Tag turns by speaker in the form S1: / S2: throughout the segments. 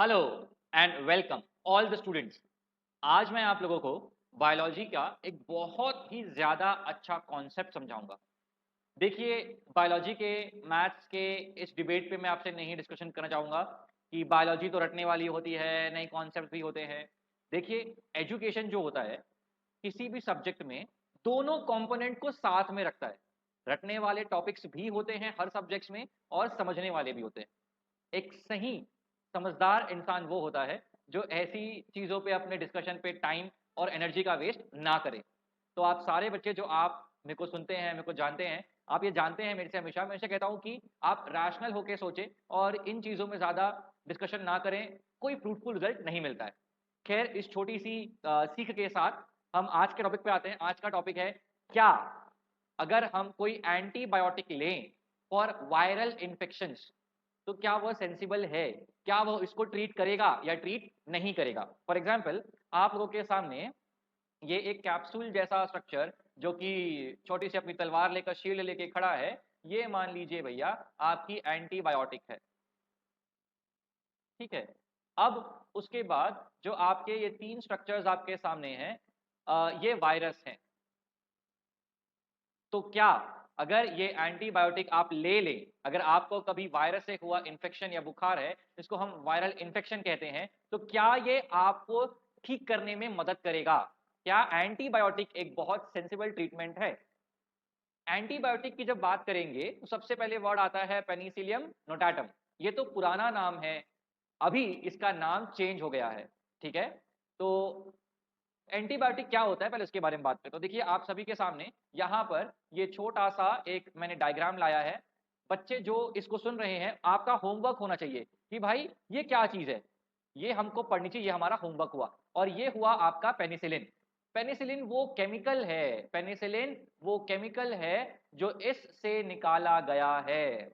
S1: Hello and welcome all the students. आज मैं आप लोगों को बायोलॉजी का एक बहुत ही ज़्यादा अच्छा कॉन्सेप्ट समझाऊंगा। देखिए, बायोलॉजी के मैथ्स के इस डिबेट पे मैं आपसे नहीं डिस्कशन करना चाहूँगा कि बायोलॉजी तो रटने वाली होती है, नए कॉन्सेप्ट भी होते हैं। देखिए, एजुकेशन जो होता है किसी भी सब्जेक्ट में दोनों कंपोनेंट को साथ में रखता है। रटने वाले टॉपिक्स भी होते हैं हर सब्जेक्ट्स में और समझने वाले भी होते हैं। एक सही समझदार इंसान वो होता है जो ऐसी चीज़ों पे अपने डिस्कशन पे टाइम और एनर्जी का वेस्ट ना करे। तो आप सारे बच्चे जो आप मेरे को सुनते हैं, मेरे को जानते हैं, आप ये जानते हैं मेरे से हमेशा मैं हमेशा कहता हूँ कि आप रैशनल होके सोचें और इन चीज़ों में ज़्यादा डिस्कशन ना करें, कोई फ्रूटफुल रिजल्ट नहीं मिलता है। खैर, इस छोटी सी सीख के साथ हम आज के टॉपिक पे आते हैं। आज का टॉपिक है, क्या अगर हम कोई एंटीबायोटिक लें फॉर वायरल इन्फेक्शंस तो क्या वह सेंसिबल है? क्या वह इसको ट्रीट करेगा या ट्रीट नहीं करेगा? फॉर एग्जाम्पल, आप लोगों के सामने ये एक कैप्सूल जैसा स्ट्रक्चर जो कि छोटी सी अपनी तलवार लेकर शील्ड लेके खड़ा है, ये मान लीजिए भैया आपकी एंटीबायोटिक है। ठीक है। अब उसके बाद जो आपके ये तीन स्ट्रक्चर्स आपके सामने हैं, ये वायरस हैं। तो क्या अगर ये एंटीबायोटिक आप ले लें, अगर आपको कभी वायरस से हुआ इन्फेक्शन या बुखार है, जिसको हम वायरल इन्फेक्शन कहते हैं, तो क्या ये आपको ठीक करने में मदद करेगा? क्या एंटीबायोटिक एक बहुत सेंसिबल ट्रीटमेंट है? एंटीबायोटिक की जब बात करेंगे तो सबसे पहले वर्ड आता है पेनिसिलियम नोटाटम। ये तो पुराना नाम है, अभी इसका नाम चेंज हो गया है। ठीक है। तो एंटीबायोटिक क्या होता है पहले उसके बारे में बात करें। तो देखिए, आप सभी के सामने यहाँ पर ये छोटा सा एक मैंने डायग्राम लाया है। बच्चे जो इसको सुन रहे हैं, आपका होमवर्क होना चाहिए कि भाई ये क्या चीज है, ये हमको पढ़नी चाहिए, ये हमारा होमवर्क हुआ। और ये हुआ आपका पेनिसिलिन। पेनिसिलिन वो केमिकल है, पेनिसिलिन वो केमिकल है जो इस से निकाला गया है।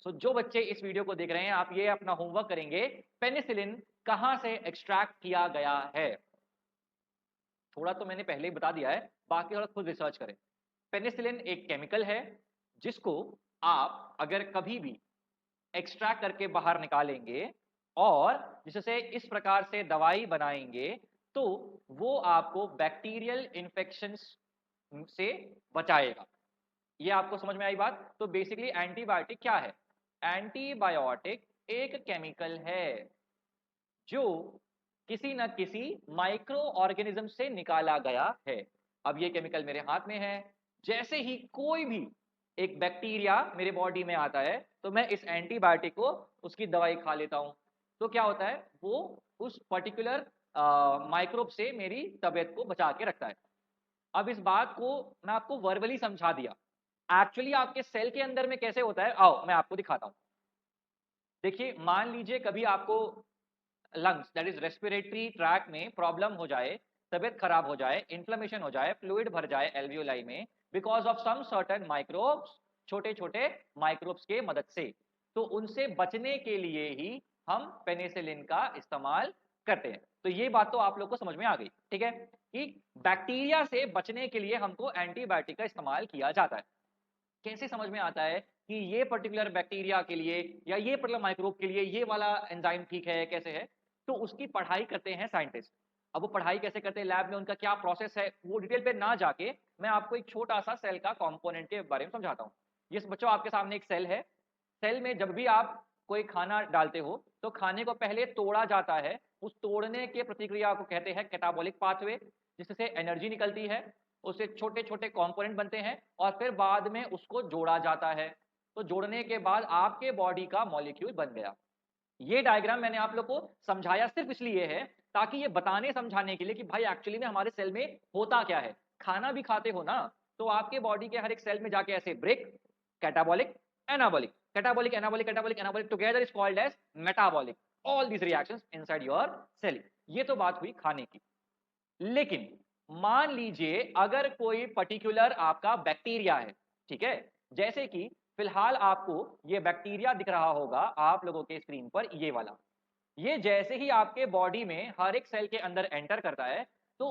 S1: सो जो बच्चे इस वीडियो को देख रहे हैं, आप ये अपना होमवर्क करेंगे, पेनिसिलिन कहाँ से एक्सट्रैक्ट किया गया है। थोड़ा तो मैंने पहले ही बता दिया है, बाकी थोड़ा खुद रिसर्च करें। पेनिसिलिन एक केमिकल है जिसको आप अगर कभी भी एक्सट्रैक्ट करके बाहर निकालेंगे और जिससे इस प्रकार से दवाई बनाएंगे, तो वो आपको बैक्टीरियल इन्फेक्शंस से बचाएगा। ये आपको समझ में आई बात? तो बेसिकली एंटीबायोटिक क्या है? एंटीबायोटिक एक केमिकल है जो किसी न किसी माइक्रो ऑर्गेनिज्म से निकाला गया है। अब ये केमिकल मेरे हाथ में है, जैसे ही कोई भी एक बैक्टीरिया मेरे बॉडी में आता है तो मैं इस एंटीबायोटिक को उसकी दवाई खा लेता हूं। तो क्या होता है, वो उस पर्टिकुलर माइक्रोब से मेरी तबीयत को बचा के रखता है। अब इस बात को मैं आपको वर्बली समझा दिया, एक्चुअली आपके सेल के अंदर में कैसे होता है, आओ मैं आपको दिखाता हूं। देखिए, मान लीजिए कभी आपको lungs that is respiratory tract में प्रॉब्लम हो जाए, तबियत खराब हो जाए, इन्फ्लेमेशन हो जाए, फ्लूइड भर जाए एल्वियोलाई में because of some certain microbes, छोटे छोटे माइक्रोब्स के मदद से, तो उनसे बचने के लिए ही हम पेनिसिलिन का इस्तेमाल करते हैं। तो ये बात तो आप लोग को समझ में आ गई, ठीक है, कि बैक्टीरिया से बचने के लिए हमको एंटीबायोटिक का इस्तेमाल किया जाता है। कैसे समझ में आता है कि ये पर्टिकुलर बैक्टीरिया के लिए या ये पर्टिकुलर माइक्रोब के लिए ये वाला एंजाइम ठीक है, कैसे है? तो उसकी पढ़ाई करते हैं साइंटिस्ट। अब वो पढ़ाई कैसे करते हैं, लैब में उनका क्या प्रोसेस है, वो डिटेल पे ना जाके मैं आपको एक छोटा सा सेल का कंपोनेंट के बारे में समझाता हूँ। ये बच्चों, आपके सामने एक सेल है। सेल में जब भी आप कोई खाना डालते हो तो खाने को पहले तोड़ा जाता है। उस तोड़ने के प्रतिक्रिया को कहते हैं कैटाबॉलिक पाथवे, जिससे एनर्जी निकलती है, उससे छोटे छोटे कंपोनेंट बनते हैं और फिर बाद में उसको जोड़ा जाता है। तो जोड़ने के बाद आपके बॉडी का मॉलिक्यूल बन गया। ये डायग्राम मैंने आप लोग को समझाया सिर्फ इसलिए है ताकि ये बताने समझाने के लिए कि भाई एक्चुअली में हमारे सेल में होता क्या है। खाना भी खाते हो ना, तो आपके बॉडी के हर एक सेल में जाके ऐसे break, catabolic, anabolic, catabolic, anabolic, catabolic, anabolic together is called as metabolic. All these reactions inside your cell. ये तो बात हुई खाने की। लेकिन मान लीजिए अगर कोई पर्टिकुलर आपका बैक्टीरिया है, ठीक है, जैसे कि फिलहाल आपको ये बैक्टीरिया दिख रहा होगा आप लोगों के स्क्रीन पर, ये वाला। ये जैसे ही आपके बॉडी में हर एक सेल के अंदर एंटर करता है तो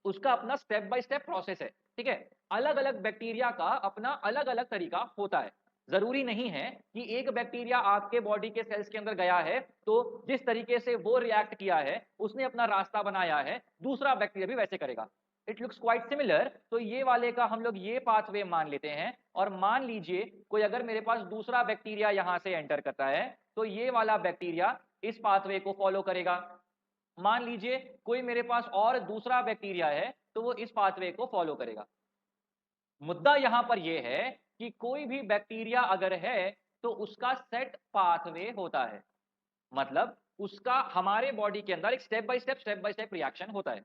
S1: उसका अपना स्टेप बाय स्टेप प्रोसेस है, ठीक है। अलग अलग बैक्टीरिया का अपना अलग अलग तरीका होता है। जरूरी नहीं है कि एक बैक्टीरिया आपके बॉडी के सेल्स के अंदर गया है तो जिस तरीके से वो रिएक्ट किया है, उसने अपना रास्ता बनाया है, दूसरा बैक्टीरिया भी वैसे करेगा। It looks quite similar. तो ये वाले का हम लोग ये पाथवे मान लेते हैं, और मान लीजिए कोई अगर मेरे पास दूसरा बैक्टीरिया यहां से एंटर करता है तो ये वाला बैक्टीरिया इस पाथवे को फॉलो करेगा। मान लीजिए कोई मेरे पास और दूसरा बैक्टीरिया है तो वो इस पाथवे को फॉलो करेगा। मुद्दा यहां पर यह है कि कोई भी बैक्टीरिया अगर है तो उसका सेट पाथवे होता है, मतलब उसका हमारे बॉडी के अंदर एक स्टेप बाय स्टेप रिएक्शन होता है।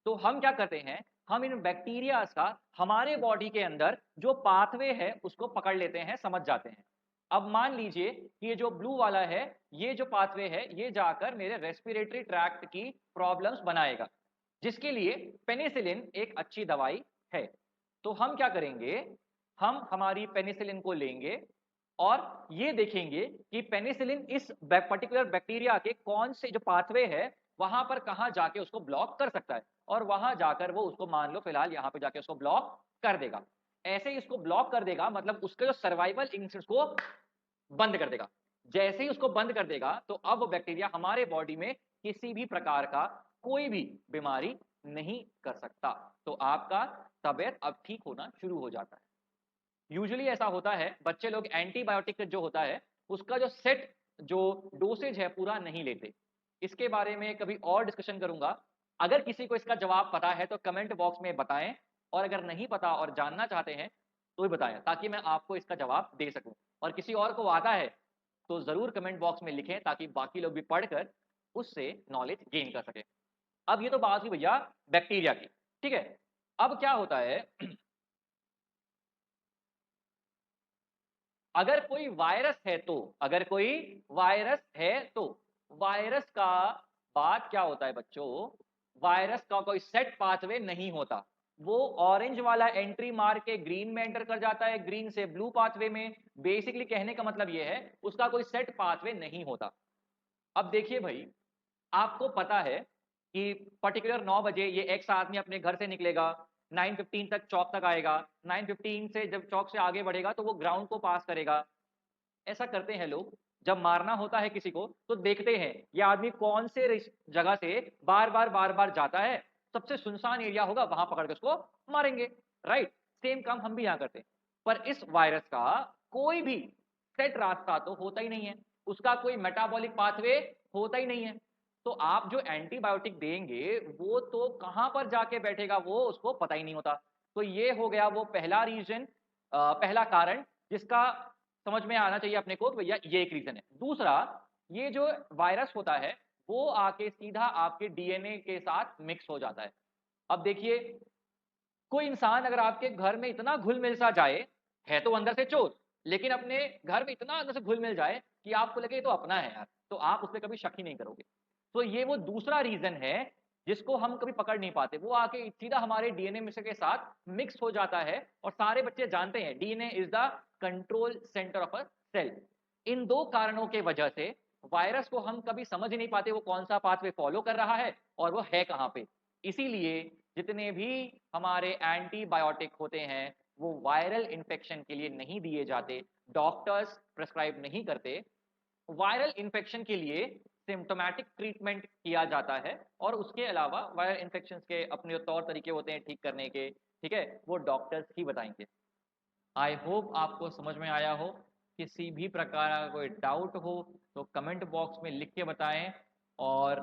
S1: तो हम क्या करते हैं, हम इन बैक्टीरिया का हमारे बॉडी के अंदर जो पाथवे है उसको पकड़ लेते हैं, समझ जाते हैं। अब मान लीजिए कि ये जो ब्लू वाला है, ये जो पाथवे है ये जाकर मेरे रेस्पिरेटरी ट्रैक्ट की प्रॉब्लम्स बनाएगा, जिसके लिए पेनिसिलिन एक अच्छी दवाई है। तो हम क्या करेंगे, हम हमारी पेनिसिलिन को लेंगे और ये देखेंगे कि पेनिसिलिन इस पर्टिकुलर बैक्टीरिया के कौन से जो पाथवे है वहां पर कहां जाके उसको ब्लॉक कर सकता है, और वहां जाकर वो उसको मान लो फिलहाल यहां पे जाके उसको ब्लॉक कर देगा। ऐसे ही उसको ब्लॉक कर देगा, मतलब उसके जो सर्वाइवल इंस्टिंक्ट्स को बंद कर देगा। जैसे ही उसको बंद कर देगा तो अब वो बैक्टीरिया हमारे बॉडी में किसी भी प्रकार का कोई भी बीमारी नहीं कर सकता। तो आपका तबीयत अब ठीक होना शुरू हो जाता है। यूजुअली ऐसा होता है, बच्चे लोग एंटीबायोटिक जो होता है उसका जो सेट जो डोसेज है पूरा नहीं लेते। इसके बारे में कभी और डिस्कशन करूंगा। अगर किसी को इसका जवाब पता है तो कमेंट बॉक्स में बताएं, और अगर नहीं पता और जानना चाहते हैं तो भी बताएं, ताकि मैं आपको इसका जवाब दे सकूं। और किसी और को आता है तो जरूर कमेंट बॉक्स में लिखें, ताकि बाकी लोग भी पढ़कर उससे नॉलेज गेन कर सके। अब ये तो बात हुई भैया बैक्टीरिया की, ठीक है। अब क्या होता है, अगर कोई वायरस है तो, अगर कोई वायरस है तो वायरस का बात क्या होता है बच्चों, वायरस का कोई सेट पाथवे नहीं होता। वो ऑरेंज वाला एंट्री मार के ग्रीन में एंटर कर जाता है, ग्रीन से ब्लू पाथवे में। बेसिकली कहने का मतलब ये है उसका कोई सेट पाथवे नहीं होता। अब देखिए भाई, आपको पता है कि पर्टिकुलर 9 बजे ये एक्स आदमी अपने घर से निकलेगा, 9:15 तक चौक तक आएगा, 9:15 से जब चौक से आगे बढ़ेगा तो वो ग्राउंड को पास करेगा। ऐसा करते हैं लोग, जब मारना होता है किसी को तो देखते हैं ये आदमी कौन से जगह से बार बार जाता है, सबसे सुनसान एरिया होगा वहां पकड़ के उसको मारेंगे। राइट, सेम काम हम भी यहां करते हैं। पर इस वायरस का कोई भी सेट रास्ता तो होता ही नहीं है, उसका कोई मेटाबॉलिक पाथवे होता ही नहीं है। तो आप जो एंटीबायोटिक देंगे वो तो कहां पर जाके बैठेगा वो उसको पता ही नहीं होता। तो ये हो गया वो पहला रीजन, पहला कारण जिसका समझ में आना चाहिए अपने को, भैया ये एक रीजन है। दूसरा, ये जो वायरस होता है वो आके सीधा आपके डीएनए के साथ मिक्स हो जाता है। अब देखिए, कोई इंसान अगर आपके घर में इतना घुल मिल सा जाए, है तो अंदर से चोर, लेकिन अपने घर में इतना अंदर से घुल मिल जाए कि आपको लगे ये तो अपना है यार, तो आप उस पर कभी शक ही नहीं करोगे। तो ये वो दूसरा रीजन है जिसको हम कभी पकड़ नहीं पाते। वो आके सीधा हमारे डीएनए में के साथ मिक्स हो जाता है, और सारे बच्चे जानते हैं DNA is the control centre of a cell. इन दो कारणों के वजह से वायरस को हम कभी समझ ही नहीं पाते वो कौन सा पाथवे फॉलो कर रहा है और वो है कहां पे। इसीलिए जितने भी हमारे एंटीबायोटिक होते हैं वो वायरल इन्फेक्शन के लिए नहीं दिए जाते, डॉक्टर्स प्रेस्क्राइब नहीं करते। वायरल इन्फेक्शन के लिए सिम्टोमेटिक ट्रीटमेंट किया जाता है, और उसके अलावा वायरल इन्फेक्शन के अपने तौर तरीके होते हैं ठीक करने के, ठीक है, वो डॉक्टर्स ही बताएंगे। आई होप आपको समझ में आया हो। किसी भी प्रकार का कोई डाउट हो तो कमेंट बॉक्स में लिख के बताएं, और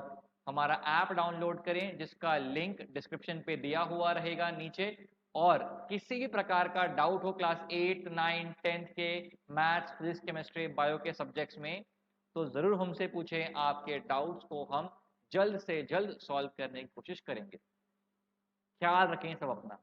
S1: हमारा ऐप डाउनलोड करें जिसका लिंक डिस्क्रिप्शन पे दिया हुआ रहेगा नीचे। और किसी भी प्रकार का डाउट हो क्लास 8, 9, 10 के मैथ्स, फिजिक्स, केमिस्ट्री, बायो के सब्जेक्ट्स में, तो ज़रूर हमसे पूछें। आपके डाउट्स को हम जल्द से जल्द सॉल्व करने की कोशिश करेंगे। ख्याल रखें सब अपना।